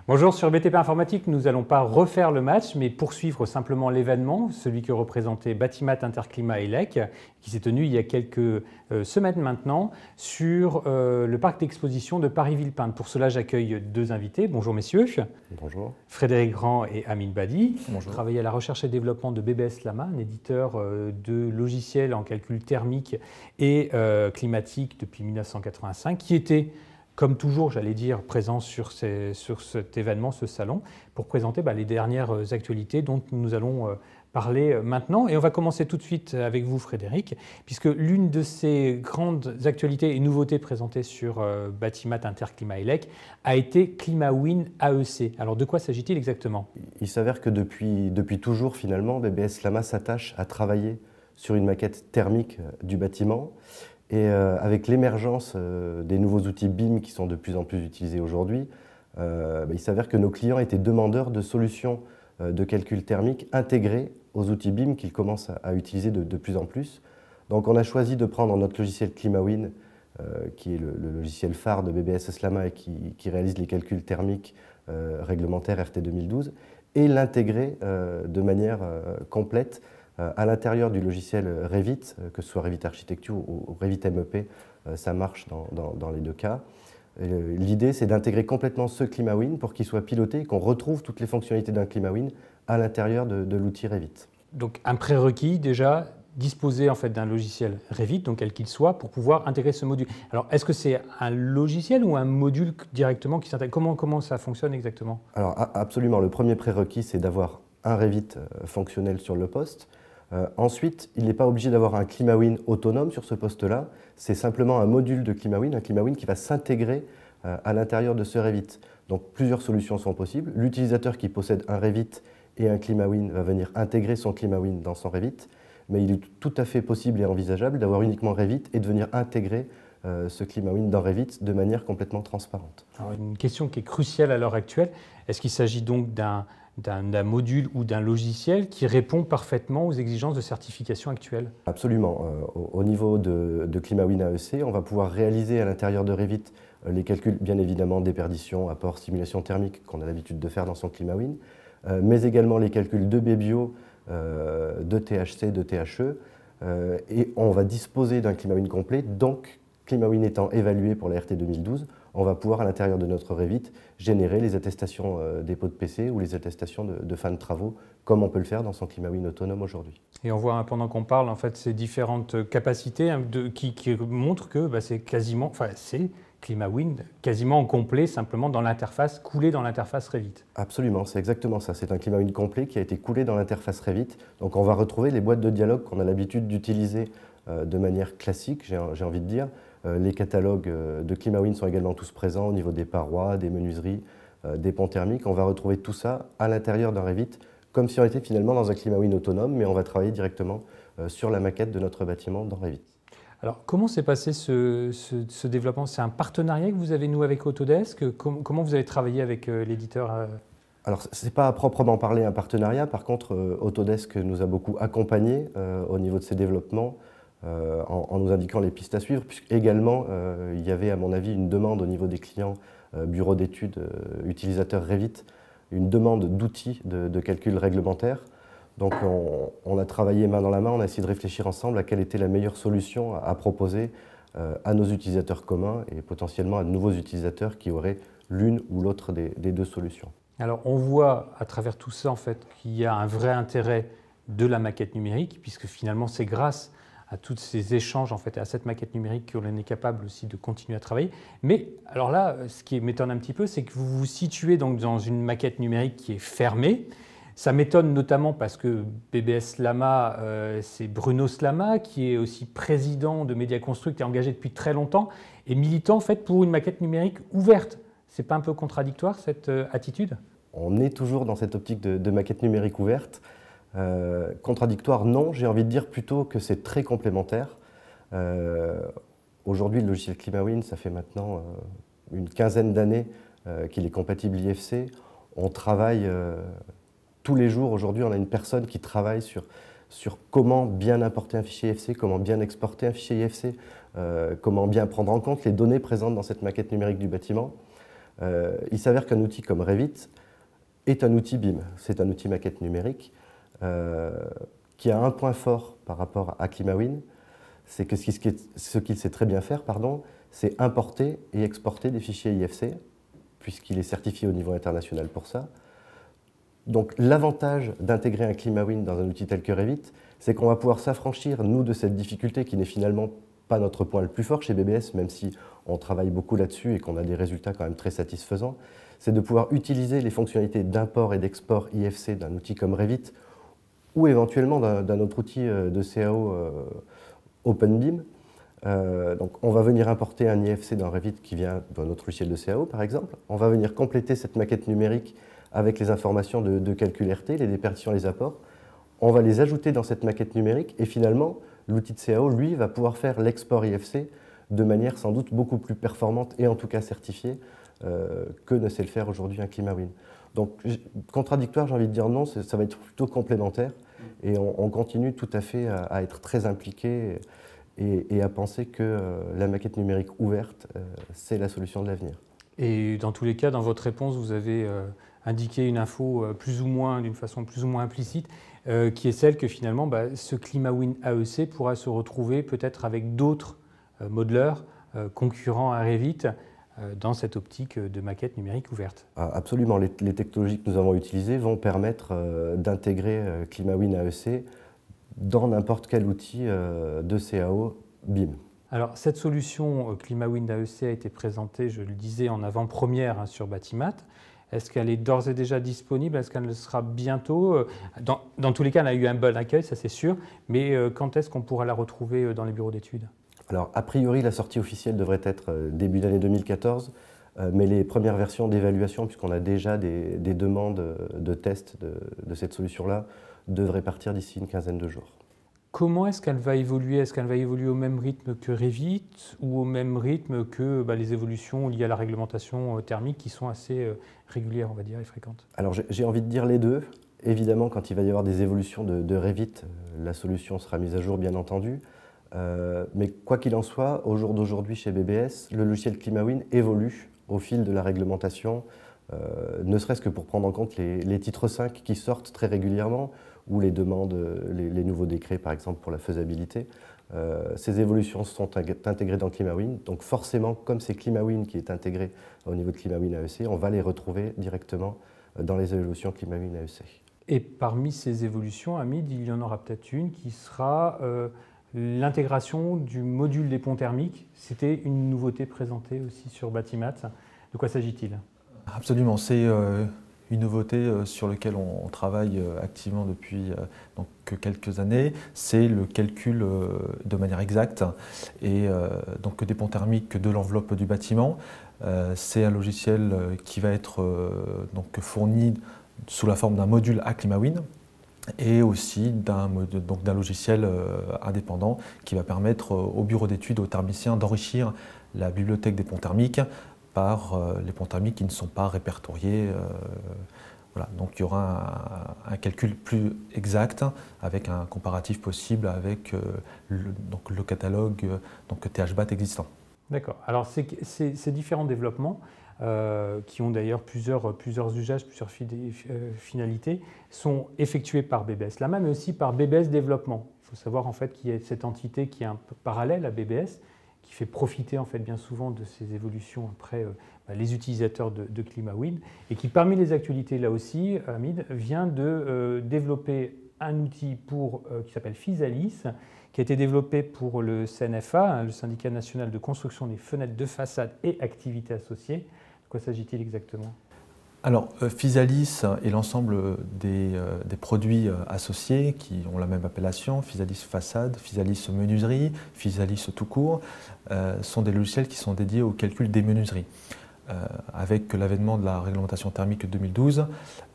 Bonjour, sur BTP Informatique, nous n'allons pas refaire le match, mais poursuivre simplement l'événement, celui que représentait Batimat Interclimat ELEC, qui s'est tenu il y a quelques semaines maintenant, sur le parc d'exposition de Paris-Villepinte. Pour cela, j'accueille deux invités. Bonjour messieurs. Bonjour. Frédéric Grand et Amine Badi. Bonjour. Vous travaillez à la recherche et développement de BBS Lama, un éditeur de logiciels en calcul thermique et climatique depuis 1985, qui était, comme toujours, j'allais dire, présent sur cet événement, ce salon, pour présenter les dernières actualités dont nous allons parler maintenant. Et on va commencer tout de suite avec vous, Frédéric, puisque l'une de ces grandes actualités et nouveautés présentées sur Batimat Interclimat ELEC a été ClimaWin AEC. Alors, de quoi s'agit-il exactement? Il s'avère que depuis toujours, finalement, BBS Lama s'attache à travailler sur une maquette thermique du bâtiment. Et avec l'émergence des nouveaux outils BIM qui sont de plus en plus utilisés aujourd'hui, il s'avère que nos clients étaient demandeurs de solutions de calcul thermique intégrées aux outils BIM qu'ils commencent à utiliser de plus en plus. Donc on a choisi de prendre notre logiciel ClimaWin, qui est le logiciel phare de BBS Lama et qui réalise les calculs thermiques réglementaires RT 2012, et l'intégrer de manière complète à l'intérieur du logiciel Revit, que ce soit Revit Architecture ou Revit MEP, ça marche dans les deux cas. L'idée, c'est d'intégrer complètement ce ClimaWin pour qu'il soit piloté et qu'on retrouve toutes les fonctionnalités d'un ClimaWin à l'intérieur de l'outil Revit. Donc un prérequis déjà, disposer en fait d'un logiciel Revit, donc quel qu'il soit, pour pouvoir intégrer ce module. Alors est-ce que c'est un logiciel ou un module directement qui s'intègre? Comment ça fonctionne exactement? Alors absolument, le premier prérequis, c'est d'avoir un Revit fonctionnel sur le poste. Ensuite, il n'est pas obligé d'avoir un ClimaWin autonome sur ce poste-là, c'est simplement un module de ClimaWin, un ClimaWin qui va s'intégrer à l'intérieur de ce Revit. Donc plusieurs solutions sont possibles. L'utilisateur qui possède un Revit et un ClimaWin va venir intégrer son ClimaWin dans son Revit, mais il est tout à fait possible et envisageable d'avoir uniquement Revit et de venir intégrer ce ClimaWin dans Revit de manière complètement transparente. Alors, une question qui est cruciale à l'heure actuelle, est-ce qu'il s'agit donc d'un module ou d'un logiciel qui répond parfaitement aux exigences de certification actuelles? Absolument. Au niveau de ClimaWin AEC, on va pouvoir réaliser à l'intérieur de Revit les calculs, bien évidemment, déperdition, apport, simulation thermique qu'on a l'habitude de faire dans son ClimaWin, mais également les calculs de BBio, de THC, de THE, et on va disposer d'un ClimaWin complet. Donc, ClimaWin étant évalué pour la RT 2012, on va pouvoir, à l'intérieur de notre Revit, générer les attestations dépôt de PC ou les attestations de fin de travaux, comme on peut le faire dans son ClimaWin autonome aujourd'hui. Et on voit, pendant qu'on parle, en fait, ces différentes capacités qui montrent que c'est quasiment, c'est ClimaWin quasiment en complet, simplement dans l'interface, coulé dans l'interface Revit. Absolument, c'est exactement ça. C'est un ClimaWin complet qui a été coulé dans l'interface Revit. Donc on va retrouver les boîtes de dialogue qu'on a l'habitude d'utiliser de manière classique, j'ai envie de dire. Les catalogues de ClimaWin sont également tous présents au niveau des parois, des menuiseries, des ponts thermiques. On va retrouver tout ça à l'intérieur d'un Revit, comme si on était finalement dans un ClimaWin autonome, mais on va travailler directement sur la maquette de notre bâtiment dans Revit. Alors, comment s'est passé ce développement? C'est un partenariat que vous avez noué avec Autodesk? Comment vous avez travaillé avec l'éditeur? Alors, ce n'est pas à proprement parler un partenariat. Par contre, Autodesk nous a beaucoup accompagnés au niveau de ces développements, en nous indiquant les pistes à suivre, puisqu'également, il y avait, à mon avis, une demande au niveau des clients bureaux d'études utilisateurs Revit, une demande d'outils de calcul réglementaire. Donc on a travaillé main dans la main, on a essayé de réfléchir ensemble à quelle était la meilleure solution à proposer à nos utilisateurs communs et potentiellement à de nouveaux utilisateurs qui auraient l'une ou l'autre des deux solutions. Alors on voit à travers tout ça en fait, qu'il y a un vrai intérêt de la maquette numérique, puisque finalement c'est grâce à tous ces échanges en fait, et à cette maquette numérique qu'on est capable aussi de continuer à travailler. Mais alors là, ce qui m'étonne un petit peu, c'est que vous vous situez donc dans une maquette numérique qui est fermée. Ça m'étonne notamment parce que BBS Lama, c'est Bruno Slama, qui est aussi président de Mediaconstruct et engagé depuis très longtemps, et militant en fait, pour une maquette numérique ouverte. C'est pas un peu contradictoire cette attitude? On est toujours dans cette optique de maquette numérique ouverte. Contradictoire, non, j'ai envie de dire plutôt que c'est très complémentaire. Aujourd'hui, le logiciel ClimaWin, ça fait maintenant une quinzaine d'années qu'il est compatible IFC. On travaille tous les jours, aujourd'hui, on a une personne qui travaille sur comment bien importer un fichier IFC, comment bien exporter un fichier IFC, comment bien prendre en compte les données présentes dans cette maquette numérique du bâtiment. Il s'avère qu'un outil comme Revit est un outil BIM, c'est un outil maquette numérique qui a un point fort par rapport à ClimaWin, c'est que ce qu'il sait très bien faire, c'est importer et exporter des fichiers IFC, puisqu'il est certifié au niveau international pour ça. Donc l'avantage d'intégrer un ClimaWin dans un outil tel que Revit, c'est qu'on va pouvoir s'affranchir, nous, de cette difficulté qui n'est finalement pas notre point le plus fort chez BBS, même si on travaille beaucoup là-dessus et qu'on a des résultats quand même très satisfaisants, c'est de pouvoir utiliser les fonctionnalités d'import et d'export IFC d'un outil comme Revit ou éventuellement d'un autre outil de CAO OpenBIM. Donc on va venir importer un IFC dans Revit qui vient d'un autre logiciel de CAO par exemple. On va venir compléter cette maquette numérique avec les informations de calcul RT, les déperditions, les apports. On va les ajouter dans cette maquette numérique et finalement l'outil de CAO, lui, va pouvoir faire l'export IFC de manière sans doute beaucoup plus performante et en tout cas certifiée que ne sait le faire aujourd'hui un ClimaWin. Donc contradictoire, j'ai envie de dire non, ça va être plutôt complémentaire et on continue tout à fait à être très impliqué et à penser que la maquette numérique ouverte, c'est la solution de l'avenir. Et dans tous les cas, dans votre réponse, vous avez indiqué une info d'une façon plus ou moins implicite, qui est celle que finalement, ce ClimaWin AEC pourra se retrouver peut-être avec d'autres modeleurs concurrents à Revit dans cette optique de maquette numérique ouverte. Absolument, les technologies que nous avons utilisées vont permettre d'intégrer ClimaWin AEC dans n'importe quel outil de CAO BIM. Alors, cette solution ClimaWin AEC a été présentée, je le disais, en avant-première sur Batimat. Est-ce qu'elle est d'ores et déjà disponible? Est-ce qu'elle le sera bientôt? Dans tous les cas, elle a eu un bon accueil, ça c'est sûr, mais quand est-ce qu'on pourra la retrouver dans les bureaux d'études? Alors, a priori, la sortie officielle devrait être début d'année 2014, mais les premières versions d'évaluation, puisqu'on a déjà des demandes de tests de cette solution-là, devraient partir d'ici une quinzaine de jours. Comment est-ce qu'elle va évoluer? Est-ce qu'elle va évoluer au même rythme que Revit ou au même rythme que les évolutions liées à la réglementation thermique qui sont assez régulières, on va dire, et fréquentes? Alors j'ai envie de dire les deux. Évidemment, quand il va y avoir des évolutions de Revit, la solution sera mise à jour, bien entendu. Mais quoi qu'il en soit, au jour d'aujourd'hui chez BBS, le logiciel ClimaWin évolue au fil de la réglementation, ne serait-ce que pour prendre en compte les titres 5 qui sortent très régulièrement, ou les demandes, les nouveaux décrets par exemple pour la faisabilité. Ces évolutions sont intégrées dans ClimaWin, donc forcément comme c'est ClimaWin qui est intégré au niveau de ClimaWin AEC, on va les retrouver directement dans les évolutions ClimaWin AEC. Et parmi ces évolutions, Hamid, il y en aura peut-être une qui sera l'intégration du module des ponts thermiques. C'était une nouveauté présentée aussi sur Batimat. De quoi s'agit-il? Absolument, c'est une nouveauté sur laquelle on travaille activement depuis quelques années, c'est le calcul de manière exacte et donc des ponts thermiques de l'enveloppe du bâtiment. C'est un logiciel qui va être fourni sous la forme d'un module à ClimaWin et aussi d'un logiciel indépendant qui va permettre au bureau d'études, aux thermiciens d'enrichir la bibliothèque des ponts thermiques par les ponts thermiques qui ne sont pas répertoriés. Voilà. Donc il y aura un calcul plus exact avec un comparatif possible avec le catalogue THBAT existant. D'accord. Alors ces différents développements, qui ont d'ailleurs plusieurs usages, plusieurs finalités, sont effectués par BBS Lama, mais aussi par BBS Développement. Il faut savoir en fait qu'il y a cette entité qui est un peu parallèle à BBS, qui fait profiter en fait bien souvent de ces évolutions après les utilisateurs de ClimaWin, et qui parmi les actualités là aussi, Hamid, vient de développer un outil qui s'appelle Physalis, qui a été développé pour le CNFA, le Syndicat national de construction des fenêtres de façade et activités associées. De quoi s'agit-il exactement? Alors, Physalis et l'ensemble des produits associés qui ont la même appellation, Physalis façade, Physalis menuiserie, Physalis tout court, sont des logiciels qui sont dédiés au calcul des menuiseries. Avec l'avènement de la réglementation thermique 2012,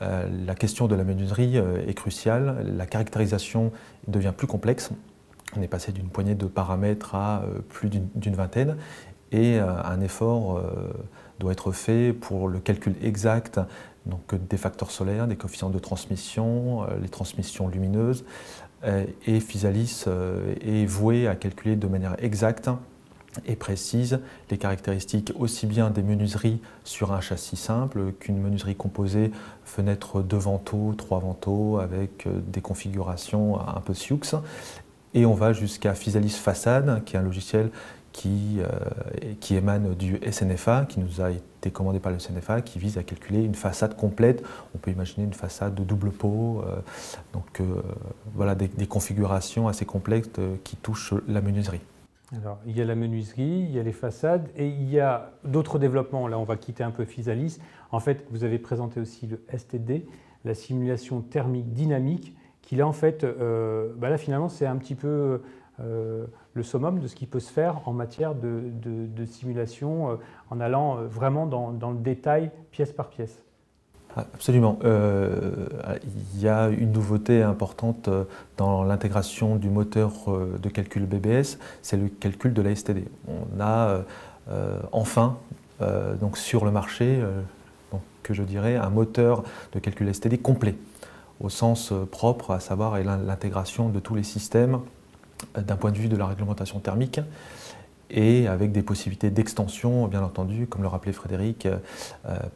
la question de la menuiserie est cruciale, la caractérisation devient plus complexe. On est passé d'une poignée de paramètres à plus d'une vingtaine et un effort doit être fait pour le calcul exact donc, des facteurs solaires, des coefficients de transmission, les transmissions lumineuses, et Physalis est voué à calculer de manière exacte et précise les caractéristiques aussi bien des menuiseries sur un châssis simple qu'une menuiserie composée fenêtre 2 vantaux, 3 vantaux avec des configurations un peu sioux. Et on va jusqu'à Physalis Façade, qui est un logiciel qui émane du SNFA, qui nous a été commandé par le SNFA, qui vise à calculer une façade complète. On peut imaginer une façade de double pot, voilà des configurations assez complexes qui touchent la menuiserie. Alors, il y a la menuiserie, il y a les façades et il y a d'autres développements. Là, on va quitter un peu Physalis. En fait, vous avez présenté aussi le STD, la simulation thermique dynamique, qui là, en fait, là, finalement, c'est un petit peu le summum de ce qui peut se faire en matière de simulation en allant vraiment dans le détail, pièce par pièce. Absolument. Il y a une nouveauté importante dans l'intégration du moteur de calcul BBS, c'est le calcul de la STD. On a enfin donc sur le marché, que je dirais, un moteur de calcul STD complet, au sens propre, à savoir l'intégration de tous les systèmes d'un point de vue de la réglementation thermique, et avec des possibilités d'extension, bien entendu, comme le rappelait Frédéric,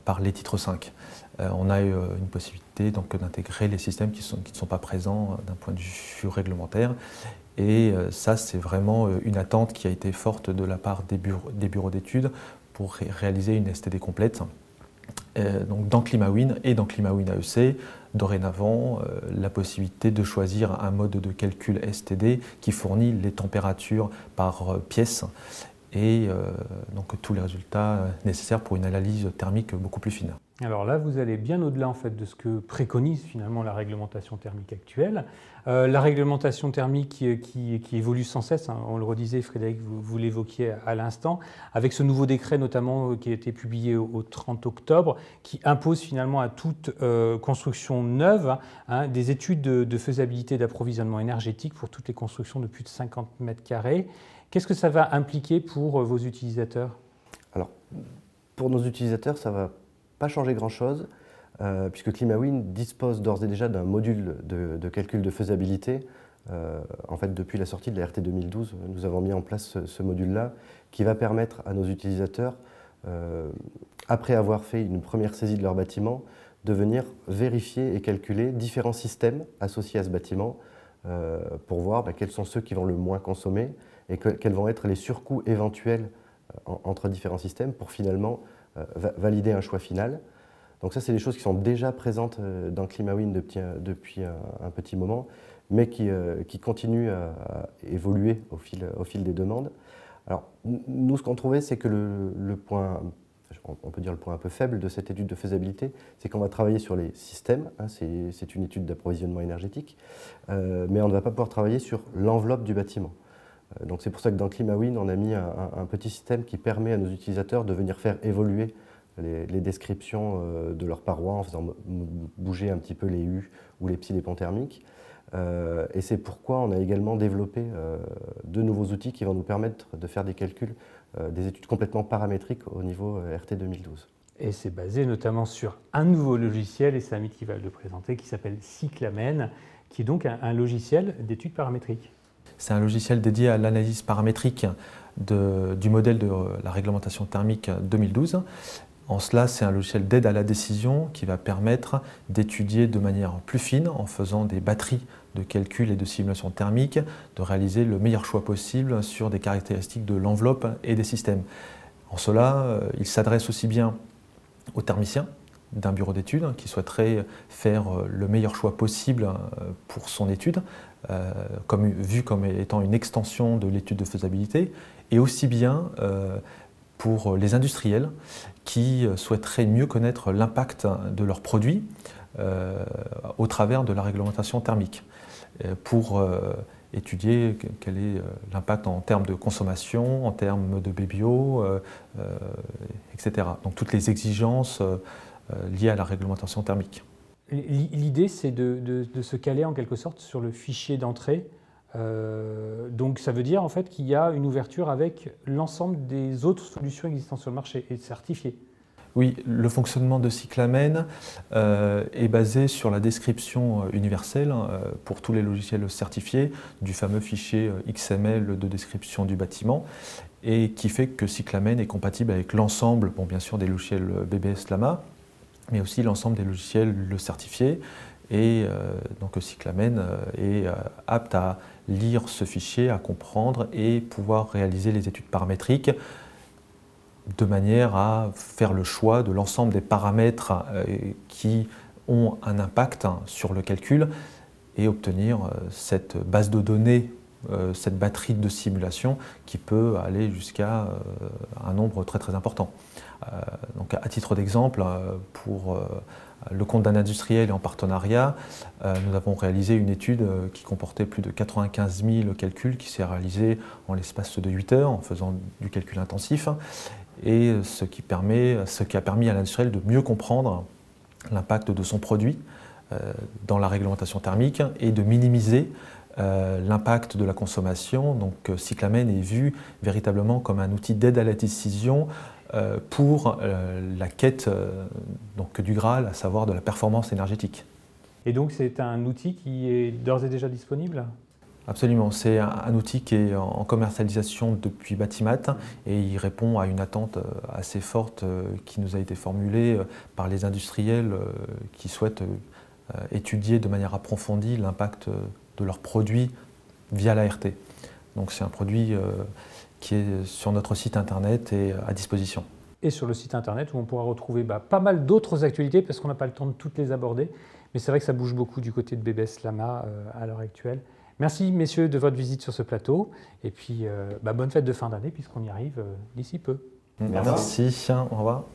par les titres 5. On a une possibilité d'intégrer les systèmes qui ne sont pas présents d'un point de vue réglementaire. Et ça, c'est vraiment une attente qui a été forte de la part des bureaux d'études pour réaliser une STD complète. Donc dans ClimaWin et dans ClimaWin AEC, dorénavant, la possibilité de choisir un mode de calcul STD qui fournit les températures par pièce et donc tous les résultats nécessaires pour une analyse thermique beaucoup plus fine. Alors là, vous allez bien au-delà en fait de ce que préconise finalement la réglementation thermique actuelle. La réglementation thermique qui évolue sans cesse, hein, on le redisait Frédéric, vous l'évoquiez à l'instant, avec ce nouveau décret notamment qui a été publié au 30 octobre, qui impose finalement à toute construction neuve des études de faisabilité d'approvisionnement énergétique pour toutes les constructions de plus de 50 mètres carrés. Qu'est-ce que ça va impliquer pour vos utilisateurs? Alors, pour nos utilisateurs, ça va pas changer grand-chose, puisque ClimaWin dispose d'ores et déjà d'un module de calcul de faisabilité. En fait, depuis la sortie de la RT 2012, nous avons mis en place ce module-là qui va permettre à nos utilisateurs, après avoir fait une première saisie de leur bâtiment, de venir vérifier et calculer différents systèmes associés à ce bâtiment pour voir quels sont ceux qui vont le moins consommer et quels vont être les surcoûts éventuels entre différents systèmes pour finalement valider un choix final. Donc ça, c'est des choses qui sont déjà présentes dans ClimaWin depuis un petit moment, mais qui continuent à évoluer au fil des demandes. Alors, nous, ce qu'on trouvait, c'est que le point, on peut dire le point un peu faible de cette étude de faisabilité, c'est qu'on va travailler sur les systèmes, hein, c'est une étude d'approvisionnement énergétique, mais on ne va pas pouvoir travailler sur l'enveloppe du bâtiment. Donc c'est pour ça que dans ClimaWin, on a mis un petit système qui permet à nos utilisateurs de venir faire évoluer les descriptions de leurs parois en faisant bouger un petit peu les U ou les psi des ponts thermiques. Et c'est pourquoi on a également développé de nouveaux outils qui vont nous permettre de faire des calculs, des études complètement paramétriques au niveau RT 2012. Et c'est basé notamment sur un nouveau logiciel, et c'est Amit qui va le présenter, qui s'appelle Cyclamen, qui est donc un logiciel d'études paramétriques. C'est un logiciel dédié à l'analyse paramétrique du modèle de la réglementation thermique 2012. En cela, c'est un logiciel d'aide à la décision qui va permettre d'étudier de manière plus fine, en faisant des batteries de calcul et de simulation thermique, de réaliser le meilleur choix possible sur des caractéristiques de l'enveloppe et des systèmes. En cela, il s'adresse aussi bien aux thermiciens d'un bureau d'études qui souhaiterait faire le meilleur choix possible pour son étude, vu comme étant une extension de l'étude de faisabilité, et aussi bien pour les industriels qui souhaiteraient mieux connaître l'impact de leurs produits au travers de la réglementation thermique, pour étudier quel est l'impact en termes de consommation, en termes de BBO, etc. Donc toutes les exigences liées à la réglementation thermique. L'idée, c'est de se caler en quelque sorte sur le fichier d'entrée Donc ça veut dire en fait qu'il y a une ouverture avec l'ensemble des autres solutions existantes sur le marché et certifiées. Oui, le fonctionnement de Cyclamen est basé sur la description universelle pour tous les logiciels certifiés du fameux fichier XML de description du bâtiment et qui fait que Cyclamen est compatible avec l'ensemble, bon, bien sûr, des logiciels BBS Lama, mais aussi l'ensemble des logiciels le certifiés. Et donc Cyclamen est apte à lire ce fichier, à comprendre et pouvoir réaliser les études paramétriques de manière à faire le choix de l'ensemble des paramètres qui ont un impact sur le calcul et obtenir cette base de données, cette batterie de simulation qui peut aller jusqu'à un nombre très très important. Donc à titre d'exemple, pour le compte d'un industriel et en partenariat, nous avons réalisé une étude qui comportait plus de 95 000 calculs qui s'est réalisée en l'espace de 8 heures en faisant du calcul intensif. Et ce qui a permis à l'industriel de mieux comprendre l'impact de son produit dans la réglementation thermique et de minimiser l'impact de la consommation. Donc Cyclamen est vu véritablement comme un outil d'aide à la décision pour la quête donc, du Graal, à savoir de la performance énergétique. Et donc c'est un outil qui est d'ores et déjà disponible ? Absolument, c'est un outil qui est en commercialisation depuis Batimat et il répond à une attente assez forte qui nous a été formulée par les industriels qui souhaitent étudier de manière approfondie l'impact de leurs produits via l'ART. Donc c'est un produit qui est sur notre site internet et à disposition. Et sur le site internet où on pourra retrouver pas mal d'autres actualités parce qu'on n'a pas le temps de toutes les aborder. Mais c'est vrai que ça bouge beaucoup du côté de BBS Lama à l'heure actuelle. Merci messieurs de votre visite sur ce plateau et puis bonne fête de fin d'année puisqu'on y arrive d'ici peu. Merci, au revoir.